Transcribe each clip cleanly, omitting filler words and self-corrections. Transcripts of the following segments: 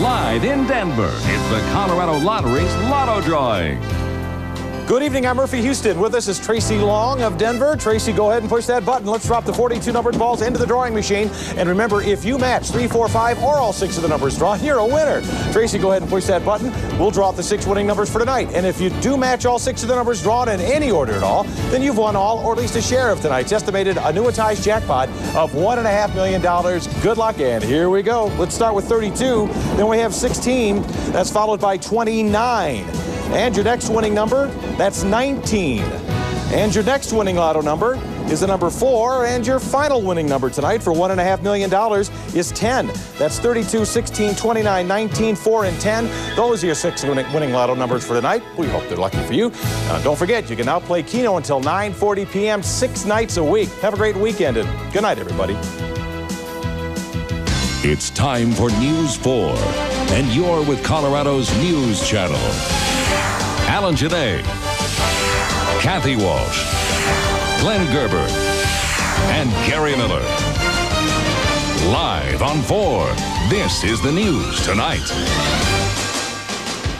Live in Denver, it's the Colorado Lottery's Lotto Drawing. Good evening, I'm Murphy Houston. With us is Tracy Long of Denver. Tracy, go ahead and push that button. Let's drop the 42 numbered balls into the drawing machine. And remember, if you match 3, 4, 5, or all 6 of the numbers drawn, you're a winner. Tracy, go ahead and push that button. We'll draw the 6 winning numbers for tonight. And if you do match all 6 of the numbers drawn in any order at all, then you've won all, or at least a share of tonight's estimated annuitized jackpot of $1.5 million. Good luck, and here we go. Let's start with 32. Then we have 16. That's followed by 29. And your next winning number, that's 19. And your next winning lotto number is the number 4. And your final winning number tonight for $1.5 million is 10. That's 32, 16, 29, 19, 4, and 10. Those are your 6 winning lotto numbers for tonight. We hope they're lucky for you. Don't forget, you can now play Keno until 9:40 p.m. 6 nights a week. Have a great weekend, and good night, everybody. It's time for News 4, and you're with Colorado's News Channel. Alan Janae, Kathy Walsh, Glenn Gerber, and Gary Miller. Live on 4, this is the news tonight.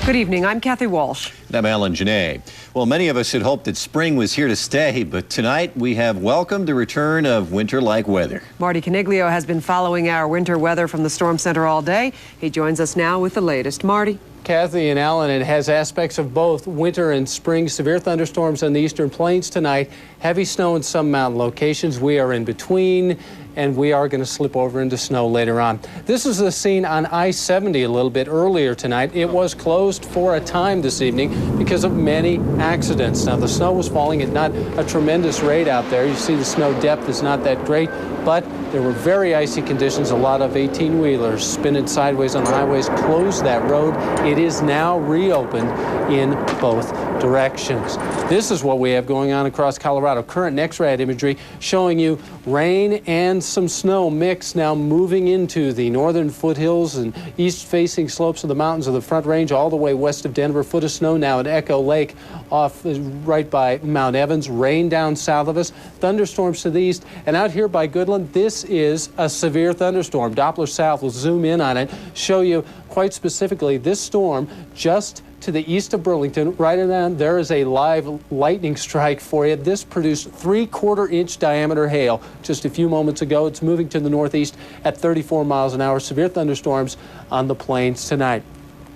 Good evening, I'm Kathy Walsh. And I'm Alan Janae. Well, many of us had hoped that spring was here to stay, but tonight we have welcomed the return of winter-like weather. Marty Caniglio has been following our winter weather from the Storm Center all day. He joins us now with the latest. Marty. Kathy and Alan, it has aspects of both winter and spring. Severe thunderstorms on the eastern plains tonight. Heavy snow in some mountain locations. We are in between, and we are going to slip over into snow later on. This is the scene on I-70 a little bit earlier tonight. It was closed for a time this evening because of many accidents. Now, the snow was falling at not a tremendous rate out there. You see the snow depth is not that great, but there were very icy conditions. A lot of 18-wheelers spinning sideways on the highways closed that road. It is now reopened in both directions. This is what we have going on across Colorado. Current NexRad imagery showing you rain and some snow mix now moving into the northern foothills and east-facing slopes of the mountains of the Front Range all the way west of Denver. Foot of snow now at Echo Lake off right by Mount Evans. Rain down south of us. Thunderstorms to the east. And out here by Goodland, this is a severe thunderstorm. Doppler South will zoom in on it, show you quite specifically this storm just to the east of Burlington. Right around there is a live lightning strike for you. This produced 3/4-inch diameter hail just a few moments ago. It's moving to the northeast at 34 miles an hour. Severe thunderstorms on the plains tonight.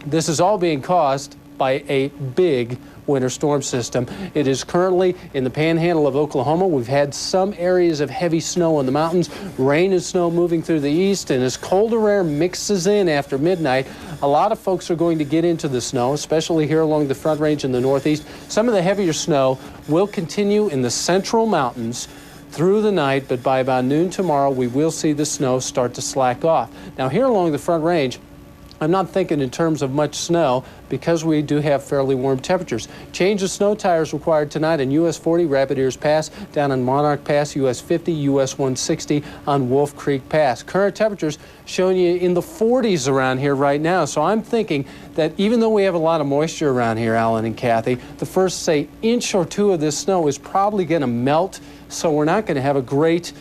This is all being caused by a big winter storm system. It is currently in the panhandle of Oklahoma. We've had some areas of heavy snow in the mountains, rain and snow moving through the east, and as colder air mixes in after midnight, a lot of folks are going to get into the snow, especially here along the Front Range in the northeast. Some of the heavier snow will continue in the central mountains through the night, but by about noon tomorrow, we will see the snow start to slack off. Now, here along the Front Range, I'm not thinking in terms of much snow because we do have fairly warm temperatures. Change of snow tires required tonight on US 40, Rabbit Ears Pass, down on Monarch Pass, US 50, US 160 on Wolf Creek Pass. Current temperatures showing you in the 40s around here right now. So I'm thinking that even though we have a lot of moisture around here, Alan and Kathy, the first, say, inch or two of this snow is probably going to melt. So we're not going to have a great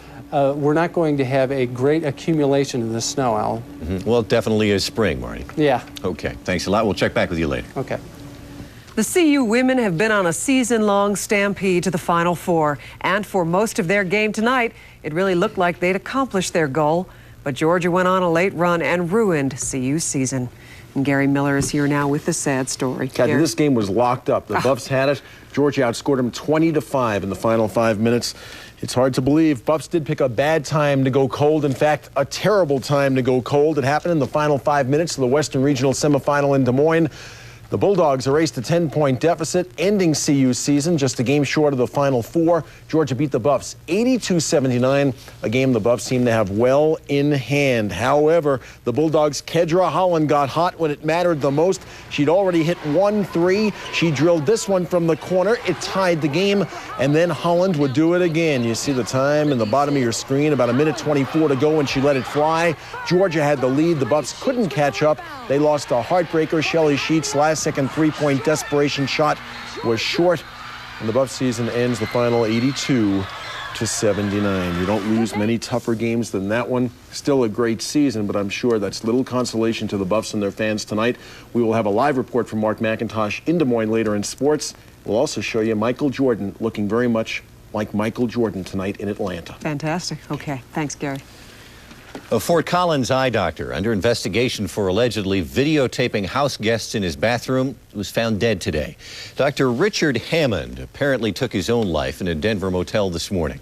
accumulation of this snow, Alan. Mm-hmm. Well, it definitely is spring, Marty. Yeah. Okay. Thanks a lot. We'll check back with you later. Okay. The CU women have been on a season-long stampede to the Final Four. And for most of their game tonight, it really looked like they'd accomplished their goal. But Georgia went on a late run and ruined CU's season. And Gary Miller is here now with the sad story. Kathy, this game was locked up. The Buffs had it. Georgia outscored them 20-5 in the final 5 minutes. It's hard to believe. Buffs did pick a bad time to go cold. In fact, a terrible time to go cold. It happened in the final 5 minutes of the Western Regional semifinal in Des Moines. The Bulldogs erased a 10-point deficit, ending CU's season just a game short of the Final Four. Georgia beat the Buffs 82-79, a game the Buffs seem to have well in hand. However, the Bulldogs' Kedra Holland got hot when it mattered the most. She'd already hit 1 3. She drilled this one from the corner. It tied the game, and then Holland would do it again. You see the time in the bottom of your screen, about 1:24 to go when she let it fly. Georgia had the lead. The Buffs couldn't catch up. They lost a heartbreaker. Shelly Sheets' last-second three-point desperation shot was short, and the Buffs season ends the final 82 79. You don't lose many tougher games than that one. Still a great season, but I'm sure that's little consolation to the Buffs and their fans tonight. We will have a live report from Mark McIntosh in Des Moines later in sports. We'll also show you Michael Jordan looking very much like Michael Jordan tonight in Atlanta. Fantastic. Okay. Thanks, Gary. A Fort Collins eye doctor under investigation for allegedly videotaping house guests in his bathroom was found dead today. Dr. Richard Hammond apparently took his own life in a Denver motel this morning.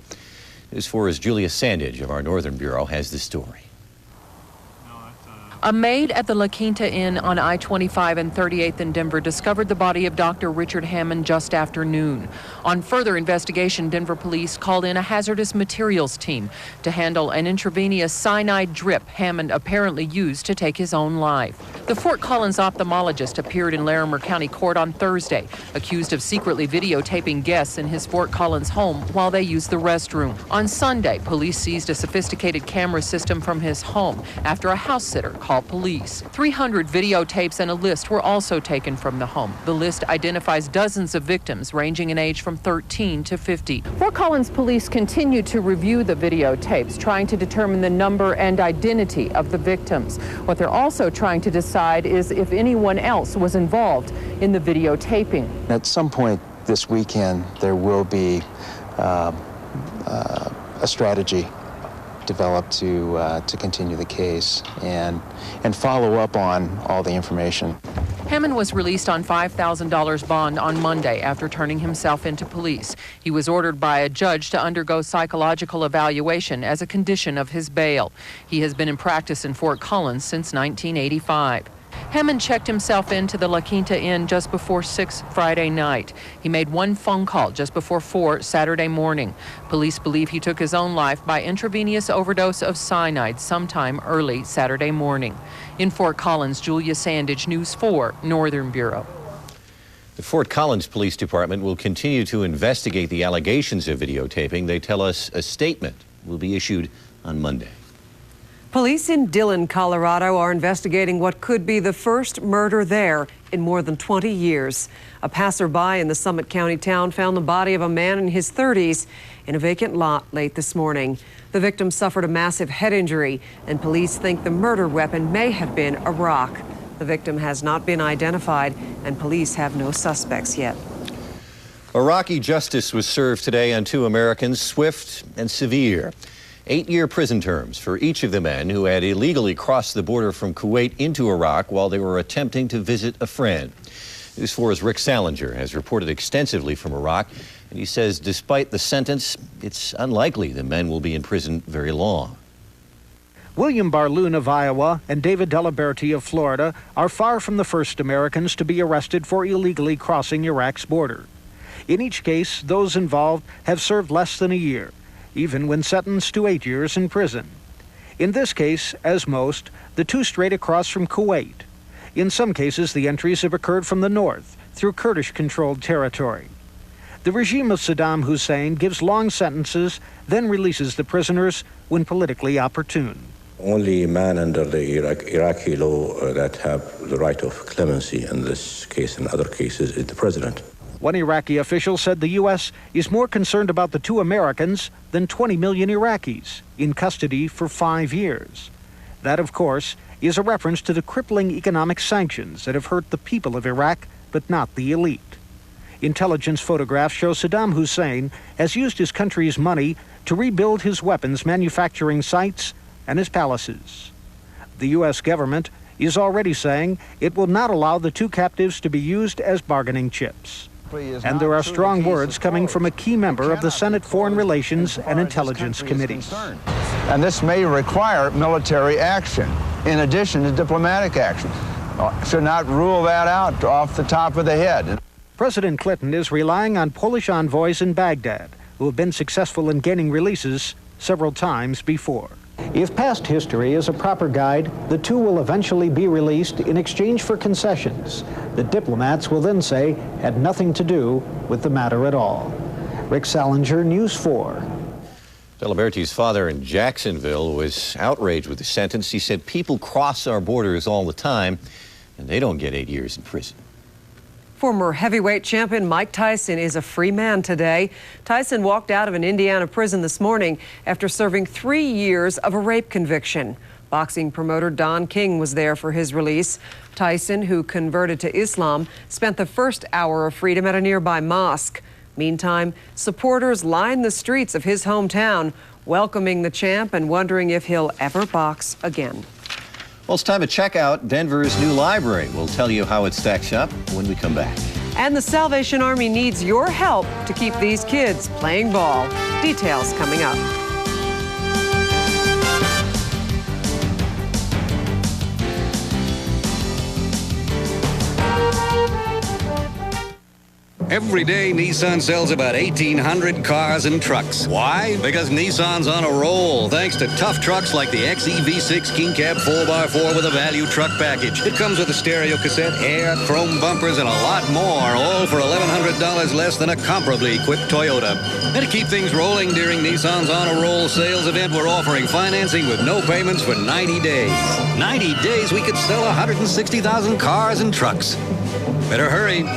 News 4's Julia Sandage of our Northern Bureau has the story. A maid at the La Quinta Inn on I-25 and 38th in Denver discovered the body of Dr. Richard Hammond just after noon. On further investigation, Denver police called in a hazardous materials team to handle an intravenous cyanide drip Hammond apparently used to take his own life. The Fort Collins ophthalmologist appeared in Larimer County Court on Thursday, accused of secretly videotaping guests in his Fort Collins home while they used the restroom. On Sunday, police seized a sophisticated camera system from his home after a house sitter called police. 300 videotapes and a list were also taken from the home. The list identifies dozens of victims ranging in age from 13 to 50. Fort Collins police continue to review the videotapes, trying to determine the number and identity of the victims. What they're also trying to decide is if anyone else was involved in the videotaping. At some point this weekend, there will be a strategy developed to continue the case and follow up on all the information. Hammond was released on $5,000 bond on Monday after turning himself into police. He was ordered by a judge to undergo psychological evaluation as a condition of his bail. He has been in practice in Fort Collins since 1985. Hammond checked himself into the La Quinta Inn just before 6 Friday night. He made one phone call just before 4 Saturday morning. Police believe he took his own life by intravenous overdose of cyanide sometime early Saturday morning. In Fort Collins, Julia Sandage, News 4, Northern Bureau. The Fort Collins Police Department will continue to investigate the allegations of videotaping. They tell us a statement will be issued on Monday. Police in Dillon, Colorado are investigating what could be the first murder there in more than 20 years. A passerby in the Summit County town found the body of a man in his 30s in a vacant lot late this morning. The victim suffered a massive head injury, and police think the murder weapon may have been a rock. The victim has not been identified, and police have no suspects yet. Iraqi justice was served today on 2 Americans, swift and severe. 8-year prison terms for each of the men who had illegally crossed the border from Kuwait into Iraq while they were attempting to visit a friend. News 4's Rick Salinger has reported extensively from Iraq, and he says despite the sentence, it's unlikely the men will be in prison very long. William Barloon of Iowa and David Delaberti of Florida are far from the first Americans to be arrested for illegally crossing Iraq's border. In each case, those involved have served less than a year, even when sentenced to 8 years in prison. In this case, as most, the 2 strayed across from Kuwait. In some cases, the entries have occurred from the north, through Kurdish-controlled territory. The regime of Saddam Hussein gives long sentences, then releases the prisoners when politically opportune. Only man under the Iraqi law that have the right of clemency in this case and other cases is the president. One Iraqi official said the U.S. is more concerned about the 2 Americans than 20 million Iraqis in custody for 5 years. That, of course, is a reference to the crippling economic sanctions that have hurt the people of Iraq, but not the elite. Intelligence photographs show Saddam Hussein has used his country's money to rebuild his weapons manufacturing sites and his palaces. The U.S. government is already saying it will not allow the 2 captives to be used as bargaining chips. And there are strong words coming from a key member of the Senate Foreign Relations and Intelligence Committees. And this may require military action in addition to diplomatic action. Should not rule that out off the top of the head. President Clinton is relying on Polish envoys in Baghdad, who have been successful in gaining releases several times before. If past history is a proper guide, the 2 will eventually be released in exchange for concessions. The diplomats will then say had nothing to do with the matter at all. Rick Salinger, News 4. Delaberti's father in Jacksonville was outraged with the sentence. He said people cross our borders all the time, and they don't get 8 years in prison. Former heavyweight champion Mike Tyson is a free man today. Tyson walked out of an Indiana prison this morning after serving 3 years of a rape conviction. Boxing promoter Don King was there for his release. Tyson, who converted to Islam, spent the first hour of freedom at a nearby mosque. Meantime, supporters lined the streets of his hometown, welcoming the champ and wondering if he'll ever box again. Well, it's time to check out Denver's new library. We'll tell you how it stacks up when we come back. And the Salvation Army needs your help to keep these kids playing ball. Details coming up. Every day, Nissan sells about 1,800 cars and trucks. Why? Because Nissan's on a roll, thanks to tough trucks like the XEV6 King Cab 4x4 with a value truck package. It comes with a stereo cassette, air, chrome bumpers, and a lot more, all for $1,100 less than a comparably equipped Toyota. And to keep things rolling during Nissan's On a Roll sales event, we're offering financing with no payments for 90 days. 90 days, we could sell 160,000 cars and trucks. Better hurry.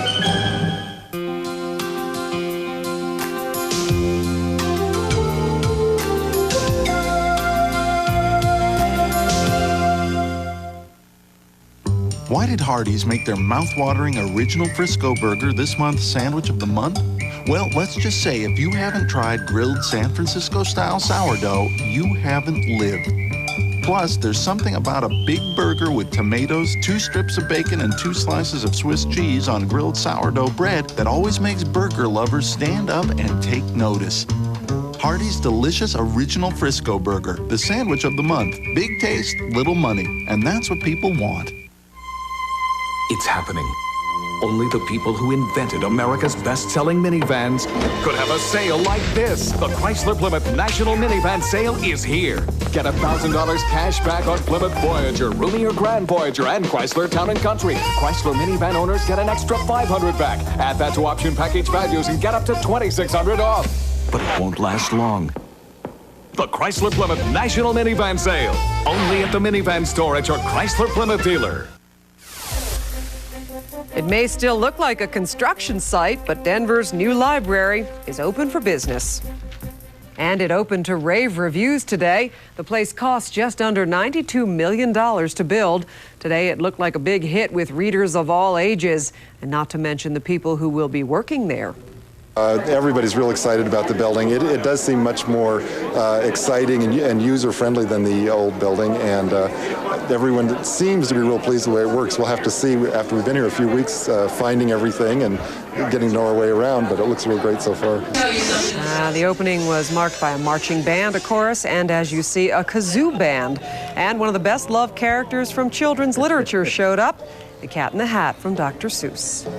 Why did Hardee's make their mouth-watering Original Frisco Burger this month's Sandwich of the Month? Well, let's just say if you haven't tried grilled San Francisco-style sourdough, you haven't lived. Plus, there's something about a big burger with tomatoes, 2 strips of bacon, and 2 slices of Swiss cheese on grilled sourdough bread that always makes burger lovers stand up and take notice. Hardee's delicious Original Frisco Burger, the Sandwich of the Month. Big taste, little money, and that's what people want. It's happening. Only the people who invented America's best-selling minivans could have a sale like this. The Chrysler Plymouth National Minivan Sale is here. Get $1,000 cash back on Plymouth Voyager, Roomy or Grand Voyager, and Chrysler Town & Country. Chrysler minivan owners get an extra $500 back. Add that to option package values and get up to $2,600 off. But it won't last long. The Chrysler Plymouth National Minivan Sale. Only at the minivan store at your Chrysler Plymouth dealer. It may still look like a construction site, but Denver's new library is open for business. And it opened to rave reviews today. The place cost just under $92 million to build. Today it looked like a big hit with readers of all ages, and not to mention the people who will be working there. Everybody's real excited about the building. It does seem much more exciting and user-friendly than the old building, and everyone seems to be real pleased with the way it works. We'll have to see after we've been here a few weeks, finding everything and getting to know our way around, but it looks real great so far. The opening was marked by a marching band, a chorus, and as you see, a kazoo band. And one of the best-loved characters from children's literature showed up, the Cat in the Hat from Dr. Seuss.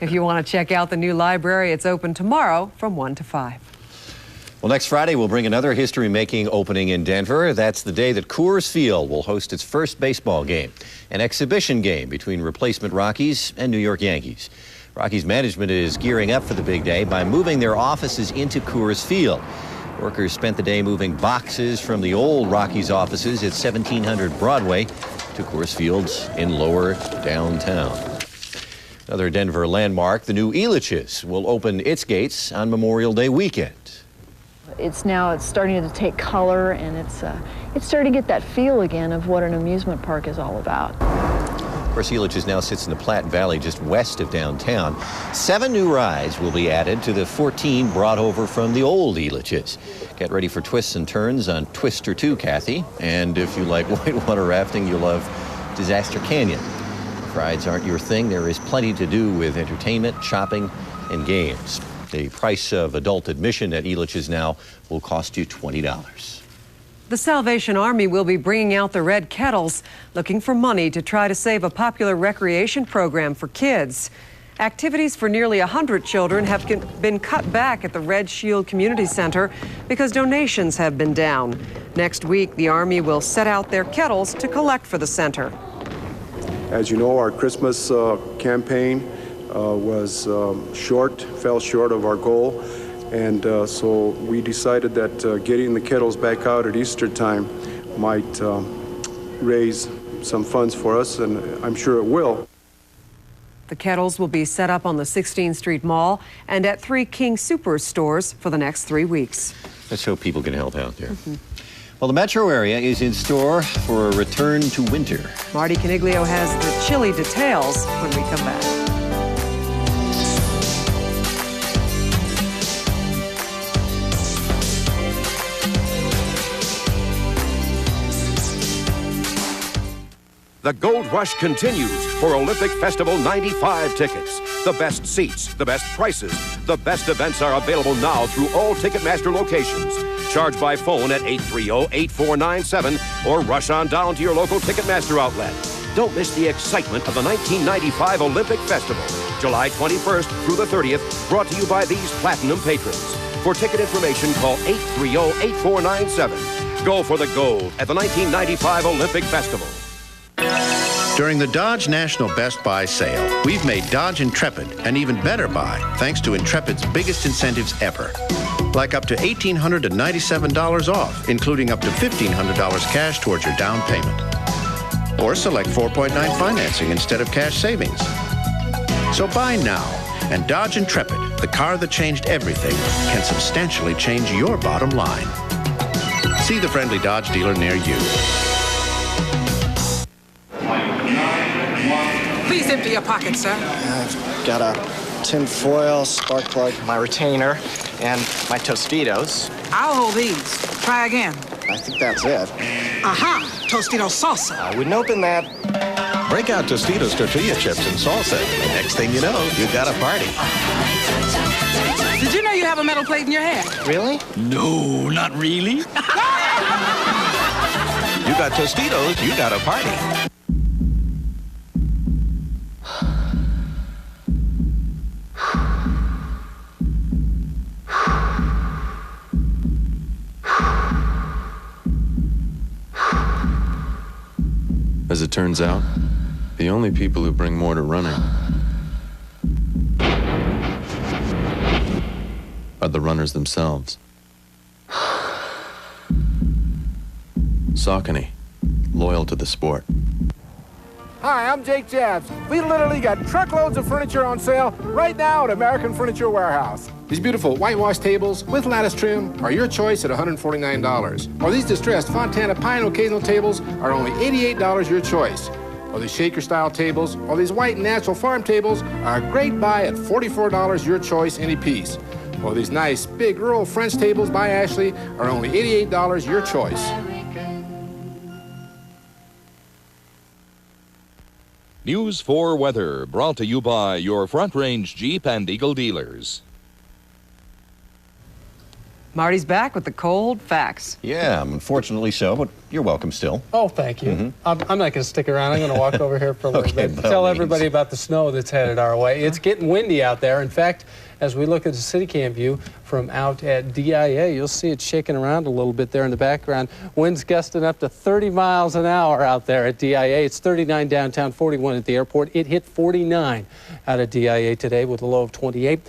If you want to check out the new library, it's open tomorrow from 1 to 5. Well, next Friday, we'll bring another history-making opening in Denver. That's the day that Coors Field will host its first baseball game, an exhibition game between replacement Rockies and New York Yankees. Rockies management is gearing up for the big day by moving their offices into Coors Field. Workers spent the day moving boxes from the old Rockies offices at 1700 Broadway to Coors Field in lower downtown. Another Denver landmark, the new Elitch's will open its gates on Memorial Day weekend. It's starting to take color, and it's starting to get that feel again of what an amusement park is all about. Of course, Elitch's now sits in the Platte Valley just west of downtown. 7 new rides will be added to the 14 brought over from the old Elitch's. Get ready for twists and turns on Twister 2, Kathy. And if you like whitewater rafting, you'll love Disaster Canyon. If rides aren't your thing, there is plenty to do with entertainment, shopping, and games. The price of adult admission at Elitch's now will cost you $20. The Salvation Army will be bringing out the red kettles, looking for money to try to save a popular recreation program for kids. Activities for nearly 100 children have been cut back at the Red Shield Community Center because donations have been down. Next week, the Army will set out their kettles to collect for the center. As you know, our Christmas campaign fell short of our goal, and so we decided that getting the kettles back out at Easter time might raise some funds for us, and I'm sure it will. The kettles will be set up on the 16th Street Mall and at 3 King Soopers stores for the next 3 weeks. Let's hope people can help out there. Well, the metro area is in store for a return to winter. Marty Caniglio has the chilly details when we come back. The gold rush continues for Olympic Festival 95 tickets. The best seats, the best prices, the best events are available now through all Ticketmaster locations. Charge by phone at 830-8497 or rush on down to your local Ticketmaster outlet. Don't miss the excitement of the 1995 Olympic Festival, July 21st through the 30th, brought to you by these Platinum patrons. For ticket information, call 830-8497. Go for the gold at the 1995 Olympic Festival. During the Dodge National Best Buy sale, we've made Dodge Intrepid an even better buy thanks to Intrepid's biggest incentives ever. Like up to $1,897 off, including up to $1,500 cash towards your down payment. Or select 4.9 financing instead of cash savings. So buy now, and Dodge Intrepid, the car that changed everything, can substantially change your bottom line. See the friendly Dodge dealer near you. Please empty your pocket, sir. I've got a tin foil, spark plug, my retainer, and my Tostitos. I'll hold these. Try again. I think that's it. Aha! Tostito salsa. I wouldn't open that. Break out Tostitos tortilla chips and salsa. Next thing you know, you got a party. Did you know you have a metal plate in your hand? Really? No, not really. You got Tostitos, you got a party. As it turns out, the only people who bring more to running are the runners themselves. Saucony, loyal to the sport. Hi, I'm Jake Jabs. We literally got truckloads of furniture on sale right now at American Furniture Warehouse. These beautiful whitewash tables with lattice trim are your choice at $149. Or these distressed Fontana Pine occasional tables are only $88 your choice. Or these shaker-style tables or these white natural farm tables are a great buy at $44 your choice any piece. Or these nice big rural French tables by Ashley are only $88 your choice. News 4 weather brought to you by your Front Range Jeep and Eagle dealers. Marty's back with the cold facts. Yeah, unfortunately so, but you're welcome still. Oh, thank you. I'm not going to stick around. I'm going to walk over here for a little bit. Tell everybody about the snow that's headed our way. It's getting windy out there. In fact, as we look at the city cam view from out at DIA, you'll see it shaking around a little bit there in the background. Winds gusting up to 30 miles an hour out there at DIA. It's 39 downtown, 41 at the airport. It hit 49 out of DIA today with a low of 28.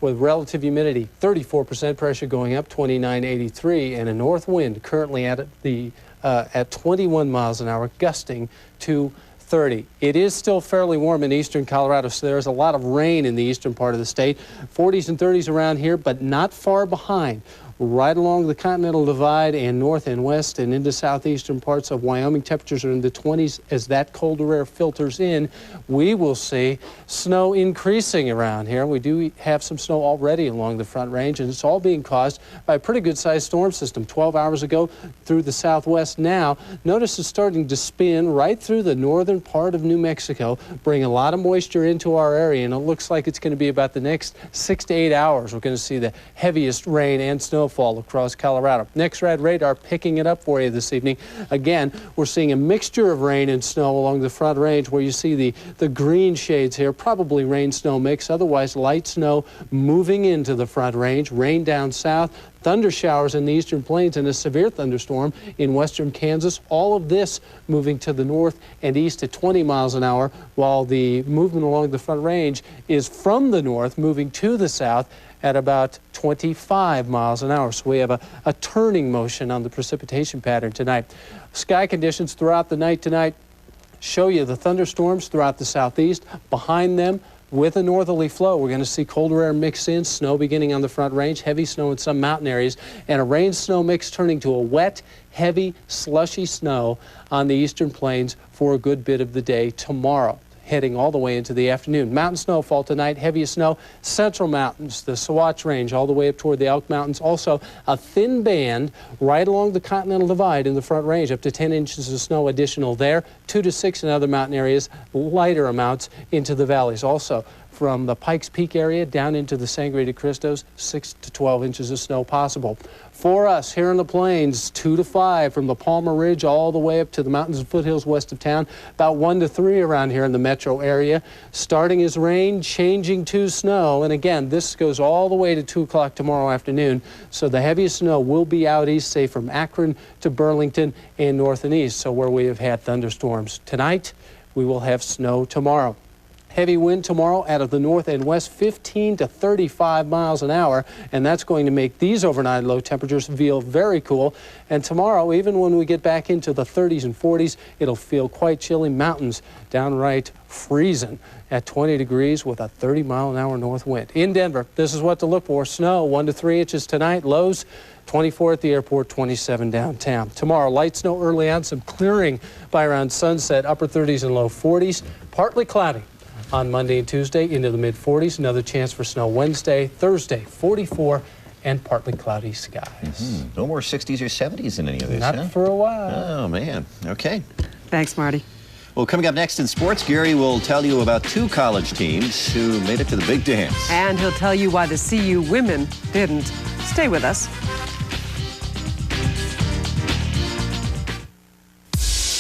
With relative humidity, 34% pressure going up, 29.83, and a north wind currently at 21 miles an hour, gusting to 30. It is still fairly warm in eastern Colorado, so there's a lot of rain in the eastern part of the state. 40s and 30s around here, but not far behind. Right along the Continental Divide and north and west and into southeastern parts of Wyoming, temperatures are in the 20s. As that colder air filters in, we will see snow increasing around here. We do have some snow already along the Front Range, and it's all being caused by a pretty good-sized storm system 12 hours ago through the southwest now. Notice it's starting to spin right through the northern part of New Mexico, bring a lot of moisture into our area, and it looks like it's going to be about the next 6 to 8 hours. We're going to see the heaviest rain and snowfall across Colorado. NextRad radar picking it up for you this evening. Again, we're seeing a mixture of rain and snow along the Front Range where you see the green shades here, probably rain-snow mix, otherwise light snow moving into the Front Range, rain down south, thunder showers in the eastern plains, and a severe thunderstorm in western Kansas. All of this moving to the north and east at 20 miles an hour, while the movement along the Front Range is from the north moving to the south at about 25 miles an hour. So we have a turning motion on the precipitation pattern tonight. Sky conditions throughout the night tonight show you the thunderstorms throughout the southeast. Behind them, with a northerly flow, we're going to see colder air mix in, snow beginning on the Front Range, heavy snow in some mountain areas, and a rain-snow mix turning to a wet, heavy, slushy snow on the eastern plains for a good bit of the day tomorrow, heading all the way into the afternoon. Mountain snowfall tonight, heaviest snow, central mountains, the Saguache Range, all the way up toward the Elk Mountains. Also, a thin band right along the Continental Divide in the Front Range, up to 10 inches of snow additional there, 2 to 6 in other mountain areas, lighter amounts into the valleys. Also, from the Pikes Peak area down into the Sangre de Cristos, 6 to 12 inches of snow possible. For us here in the plains, 2 to 5 from the Palmer Ridge all the way up to the mountains and foothills west of town, about 1 to 3 around here in the metro area. Starting as rain, changing to snow, and again, this goes all the way to 2 o'clock tomorrow afternoon, so the heaviest snow will be out east, say from Akron to Burlington and north and east, so where we have had thunderstorms tonight, we will have snow tomorrow. Heavy wind tomorrow out of the north and west, 15 to 35 miles an hour, and that's going to make these overnight low temperatures feel very cool. And tomorrow, even when we get back into the 30s and 40s, it'll feel quite chilly. Mountains downright freezing at 20 degrees with a 30-mile-an-hour north wind. In Denver, this is what to look for. Snow, 1 to 3 inches tonight. Lows, 24 at the airport, 27 downtown. Tomorrow, light snow early on, some clearing by around sunset, upper 30s and low 40s. Partly cloudy on Monday and Tuesday into the mid-40s. Another chance for snow Wednesday, Thursday, 44 and partly cloudy skies. No more 60s or 70s in any of this, Not for a while. Oh, man. Okay. Thanks, Marty. Well, coming up next in sports, Gary will tell you about 2 college teams who made it to the big dance. And he'll tell you why the CU women didn't. Stay with us.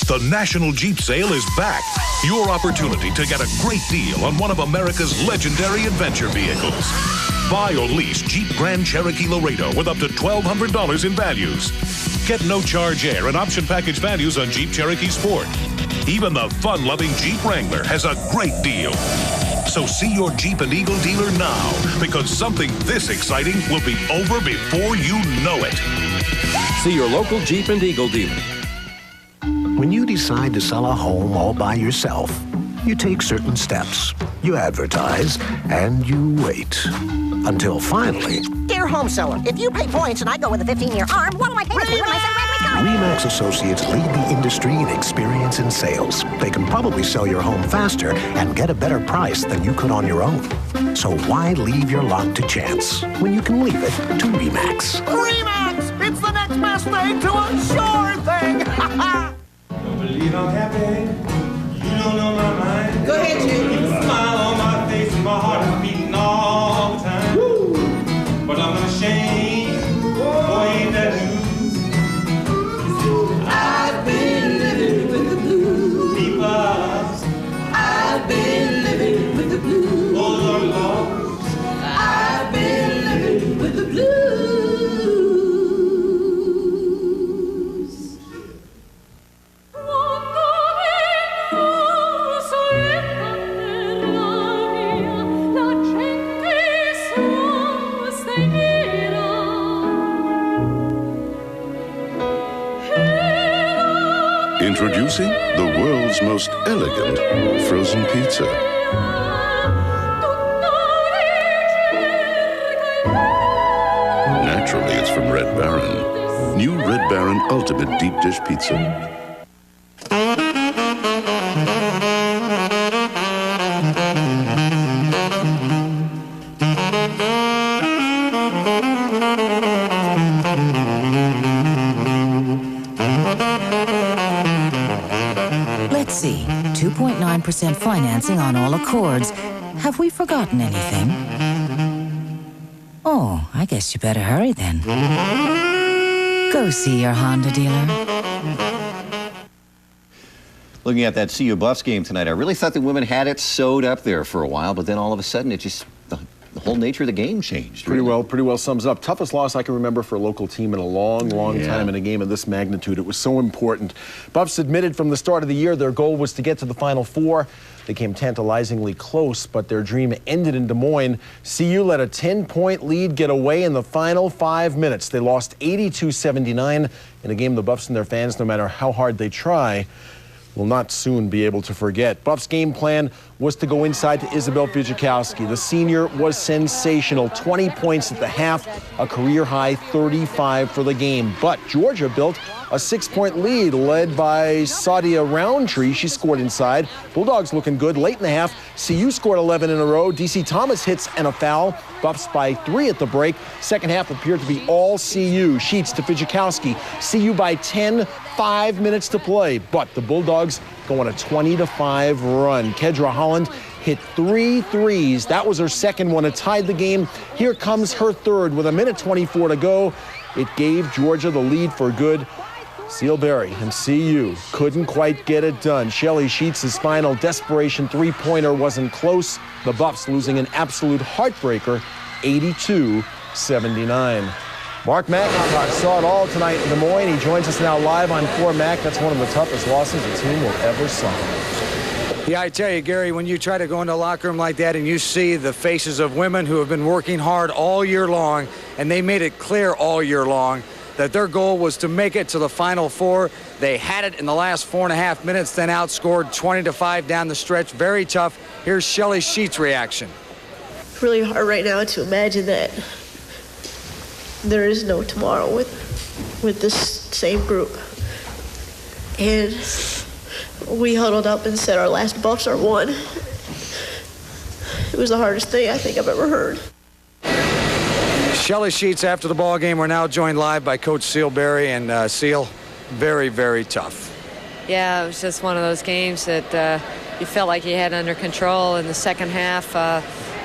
The National Jeep Sale is back. Your opportunity to get a great deal on one of America's legendary adventure vehicles. Buy or lease Jeep Grand Cherokee Laredo with up to $1,200 in values. Get no-charge air and option package values on Jeep Cherokee Sport. Even the fun-loving Jeep Wrangler has a great deal. So see your Jeep and Eagle dealer now, because something this exciting will be over before you know it. See your local Jeep and Eagle dealer. When you decide to sell a home all by yourself, you take certain steps. You advertise, and you wait. Until finally... Dear home seller, if you pay points and I go with a 15-year arm, what do I pay with you when I send Bradley Card? RE/MAX Associates lead the industry in experience in sales. They can probably sell your home faster and get a better price than you could on your own. So why leave your lot to chance when you can leave it to RE/MAX? RE/MAX! It's the next best thing to a sure thing! Don't believe I'm happy. You don't know my mind. Go ahead, Jim. Keep a smile on my face and my heart is beating all the time. Woo. But I'm ashamed. Boy, ain't that news. I've been living with the blues. Because I've been living with the blues. Oh, Lord, Lord. I've been living with the blues. Introducing the world's most elegant frozen pizza. Naturally, it's from Red Baron. New Red Baron Ultimate Deep Dish Pizza. Let's see, 2.9% financing on all Accords. Have we forgotten anything? Oh, I guess you better hurry then. Go see your Honda dealer. Looking at that CU Buffs game tonight, I really thought the women had it sewed up there for a while, but then all of a sudden it just... The whole nature of the game changed. Pretty well sums up. Toughest loss I can remember for a local team in a long time in a game of this magnitude. It was so important. Buffs admitted from the start of the year their goal was to get to the Final Four. They came tantalizingly close, but their dream ended in Des Moines. CU let a 10-point lead get away in the final 5 minutes. They lost 82-79 in a game the Buffs and their fans, no matter how hard they try, will not soon be able to forget. Buff's game plan was to go inside to Isabel Fidzikowski. The senior was sensational. 20 points at the half, a career-high 35 for the game. But Georgia built a 6-point lead led by Sadia Roundtree. She scored inside. Bulldogs looking good. Late in the half, CU scored 11 in a row. DC Thomas hits and a foul. Buffs by 3 at the break. Second half appeared to be all CU. Sheets to Fidzikowski. CU by 10, 5 minutes to play. But the Bulldogs go on a 20-5 run. Kedra Holland hit 3 threes. That was her second one. It tied the game. Here comes her third with 1:24 to go. It gave Georgia the lead for good. Sealberry and CU couldn't quite get it done. Shelly Sheets' final desperation three-pointer wasn't close. The Buffs losing an absolute heartbreaker, 82-79. Mark McIntosh saw it all tonight in Des Moines. He joins us now live on 4 Mac. That's one of the toughest losses a team will ever suffer. Yeah, I tell you, Gary, when you try to go into a locker room like that and you see the faces of women who have been working hard all year long, and they made it clear all year long that their goal was to make it to the Final Four. They had it in the last 4.5 minutes, then outscored 20-5 down the stretch. Very tough. Here's Shelly Sheets' reaction. It's really hard right now to imagine that there is no tomorrow with this same group. And we huddled up and said our last Buffs are won. It was the hardest thing I think I've ever heard. Shelly Sheets after the ball game. We're now joined live by Coach Sealberry, and Seal, very, very tough. Yeah, it was just one of those games that you felt like you had under control. In the second half, we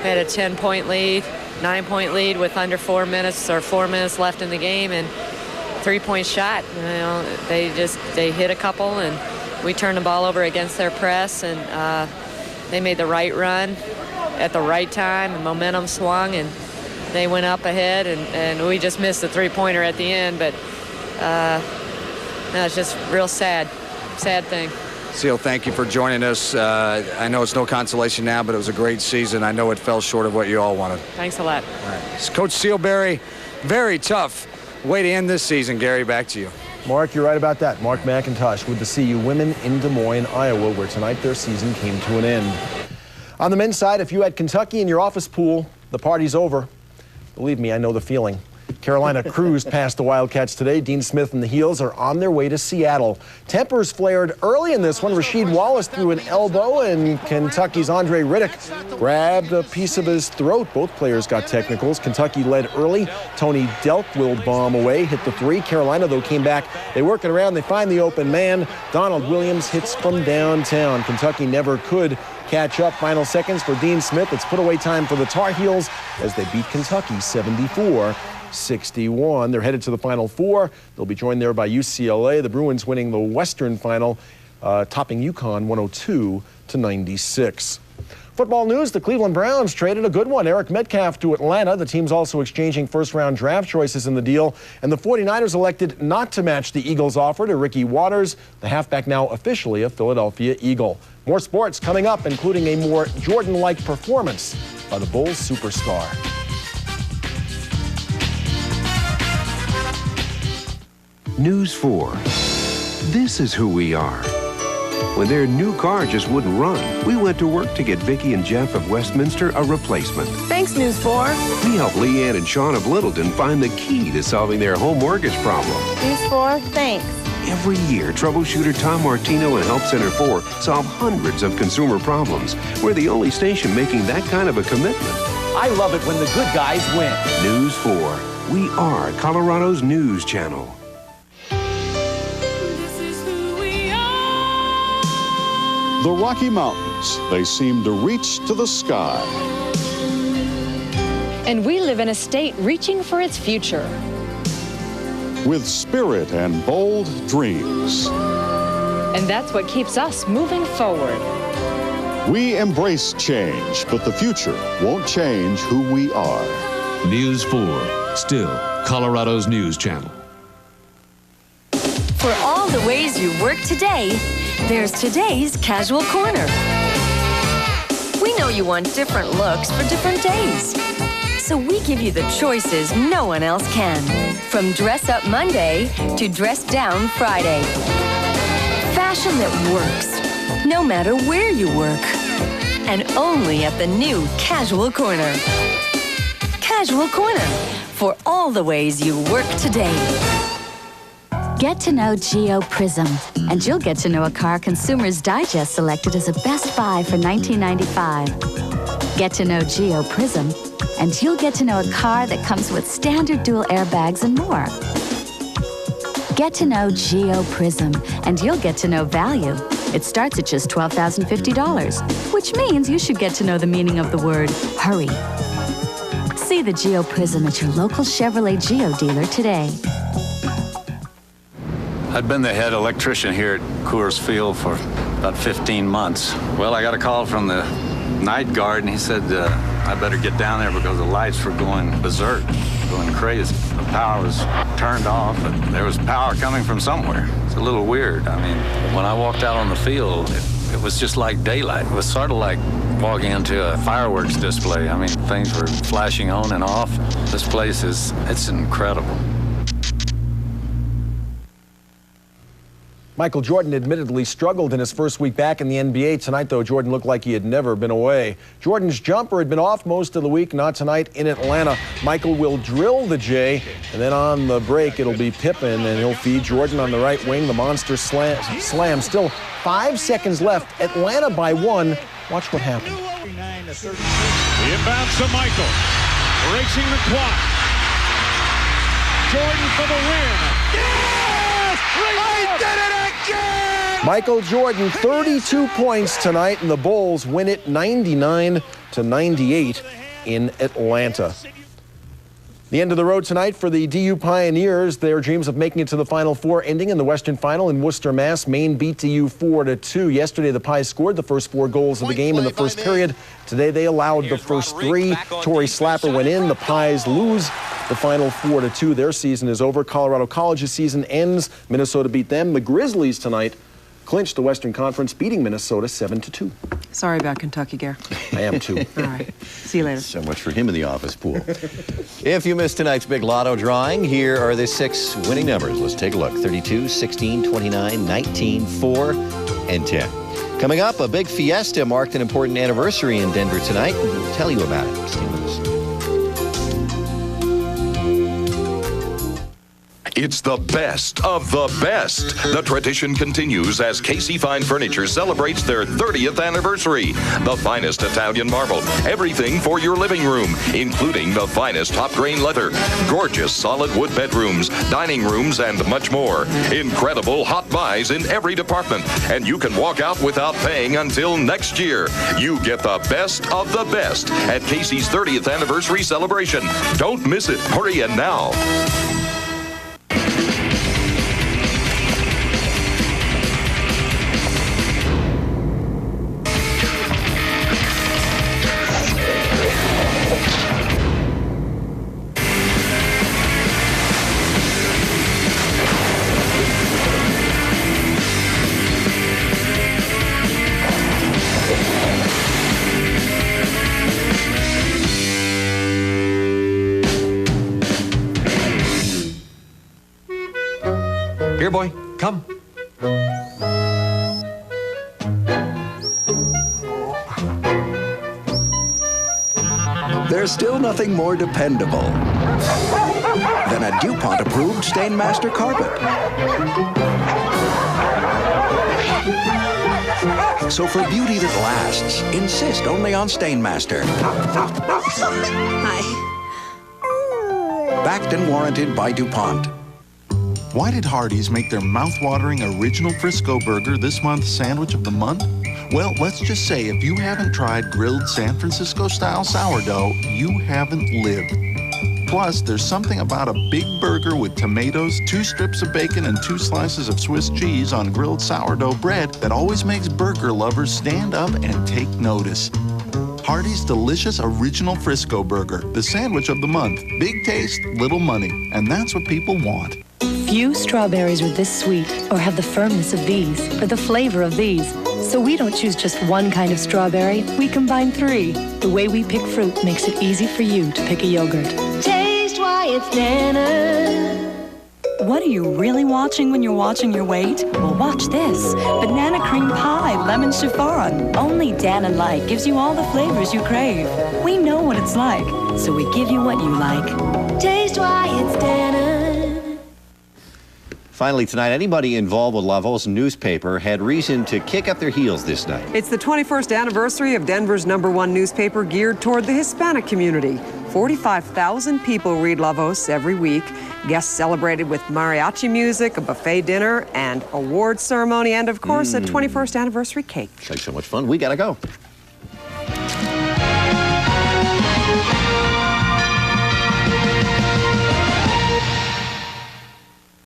had a 10-point lead, 9-point lead with under 4 minutes or 4 minutes left in the game, and 3-point shot. You know, they hit a couple, and we turned the ball over against their press, and they made the right run at the right time, and momentum swung, and they went up ahead, and we just missed the three-pointer at the end. But no, it's just real sad thing. Seal, thank you for joining us. I know it's no consolation now, but it was a great season. I know it fell short of what you all wanted. Thanks a lot. All right. It's Coach Sealberry, very tough way to end this season. Gary, back to you. Mark, you're right about that. Mark McIntosh with the CU women in Des Moines, Iowa, where tonight their season came to an end. On the men's side, if you had Kentucky in your office pool, the party's over. Believe me, I know the feeling. Carolina cruised past the Wildcats today. Dean Smith and the Heels are on their way to Seattle. Tempers flared early in this one. Rasheed Wallace threw an elbow, and Kentucky's Andre Riddick grabbed a piece of his throat. Both players got technicals. Kentucky led early. Tony Delk will bomb away, hit the three. Carolina, though, came back. They work it around. They find the open man. Donald Williams hits from downtown. Kentucky never could catch up. Final seconds for Dean Smith. It's put away time for the Tar Heels as they beat Kentucky 74-61. They're headed to the Final Four. They'll be joined there by UCLA. The Bruins winning the Western Final, topping UConn 102-96. Football news, the Cleveland Browns traded a good one. Eric Metcalf to Atlanta. The team's also exchanging first-round draft choices in the deal. And the 49ers elected not to match the Eagles' offer to Ricky Watters, the halfback now officially a Philadelphia Eagle. More sports coming up, including a more Jordan-like performance by the Bulls superstar. News 4. This is who we are. When their new car just wouldn't run, we went to work to get Vicki and Jeff of Westminster a replacement. Thanks, News 4. We helped Leanne and Sean of Littleton find the key to solving their home mortgage problem. News 4, thanks. Every year, troubleshooter Tom Martino and Help Center 4 solve hundreds of consumer problems. We're the only station making that kind of a commitment. I love it when the good guys win. News 4. We are Colorado's news channel. The Rocky Mountains, they seem to reach to the sky. And we live in a state reaching for its future. With spirit and bold dreams. And that's what keeps us moving forward. We embrace change, but the future won't change who we are. News 4, still Colorado's news channel. For all the ways you work today, there's today's Casual Corner. We know you want different looks for different days. So we give you the choices no one else can. From Dress Up Monday to Dress Down Friday. Fashion that works, no matter where you work. And only at the new Casual Corner. Casual Corner, for all the ways you work today. Get to know Geo Prism, and you'll get to know a car Consumers Digest selected as a best buy for $19.95. Get to know Geo Prism, and you'll get to know a car that comes with standard dual airbags and more. Get to know Geo Prism, and you'll get to know value. It starts at just $12,050, which means you should get to know the meaning of the word hurry. See the Geo Prism at your local Chevrolet Geo dealer today. I'd been the head electrician here at Coors Field for about 15 months. Well, I got a call from the night guard, and he said I better get down there because the lights were going berserk, going crazy. The power was turned off, but there was power coming from somewhere. It's a little weird. I mean, when I walked out on the field, it was just like daylight. It was sort of like walking into a fireworks display. I mean, things were flashing on and off. This place it's incredible. Michael Jordan admittedly struggled in his first week back in the NBA. Tonight, though, Jordan looked like he had never been away. Jordan's jumper had been off most of the week, not tonight in Atlanta. Michael will drill the J, and then on the break, it'll be Pippen, and he'll feed Jordan on the right wing. The monster slam. Still 5 seconds left. Atlanta by 1. Watch what happened. The inbounds to Michael. Racing the clock. Jordan for the win. Yes! I did it again! Michael Jordan, 32 points tonight, and the Bulls win it 99-98 in Atlanta. The end of the road tonight for the DU Pioneers. Their dreams of making it to the Final Four ending in the Western Final in Worcester, Mass. Maine beat DU 4-2. Yesterday, the Pies scored the first 4 goals of the game in the first period. Today, they allowed the first 3. Torrey Slapper went in. The Pies lose the final 4-2. Their season is over. Colorado College's season ends. Minnesota beat them. The Grizzlies tonight clinched the Western Conference, beating Minnesota 7-2. Sorry about Kentucky, Gare. I am too. All right. See you later. So much for him in the office pool. If you missed tonight's big lotto drawing, here are the 6 winning numbers. Let's take a look. 32, 16, 29, 19, 4, and 10. Coming up, a big fiesta marked an important anniversary in Denver tonight. We'll tell you about it. Stay with us. It's the best of the best. The tradition continues as KC Fine Furniture celebrates their 30th anniversary. The finest Italian marble, everything for your living room, including the finest top grain leather, gorgeous solid wood bedrooms, dining rooms, and much more. Incredible hot buys in every department, and you can walk out without paying until next year. You get the best of the best at KC's 30th anniversary celebration. Don't miss it. Hurry in now. Here, boy, come. There's still nothing more dependable than a DuPont-approved Stainmaster carpet. So for beauty that lasts, insist only on Stainmaster. Hi. Backed and warranted by DuPont. Why did Hardee's make their mouth-watering original Frisco burger this month's sandwich of the month? Well, let's just say if you haven't tried grilled San Francisco-style sourdough, you haven't lived. Plus, there's something about a big burger with tomatoes, 2 strips of bacon, and 2 slices of Swiss cheese on grilled sourdough bread that always makes burger lovers stand up and take notice. Hardee's delicious original Frisco burger, the sandwich of the month. Big taste, little money, and that's what people want. Few strawberries are this sweet or have the firmness of these or the flavor of these. So we don't choose just one kind of strawberry. We combine 3. The way we pick fruit makes it easy for you to pick a yogurt. Taste why it's Nana. What are you really watching when you're watching your weight? Well, watch this. Banana cream pie, lemon chiffon. Only Dan & Light gives you all the flavors you crave. We know what it's like, so we give you what you like. Taste why it's Dan. Finally tonight, anybody involved with Laval's newspaper had reason to kick up their heels this night. It's the 21st anniversary of Denver's #1 newspaper geared toward the Hispanic community. 45,000 people read La Voz every week. Guests celebrated with mariachi music, a buffet dinner, and award ceremony, and of course, a 21st anniversary cake. It's like so much fun. We gotta go.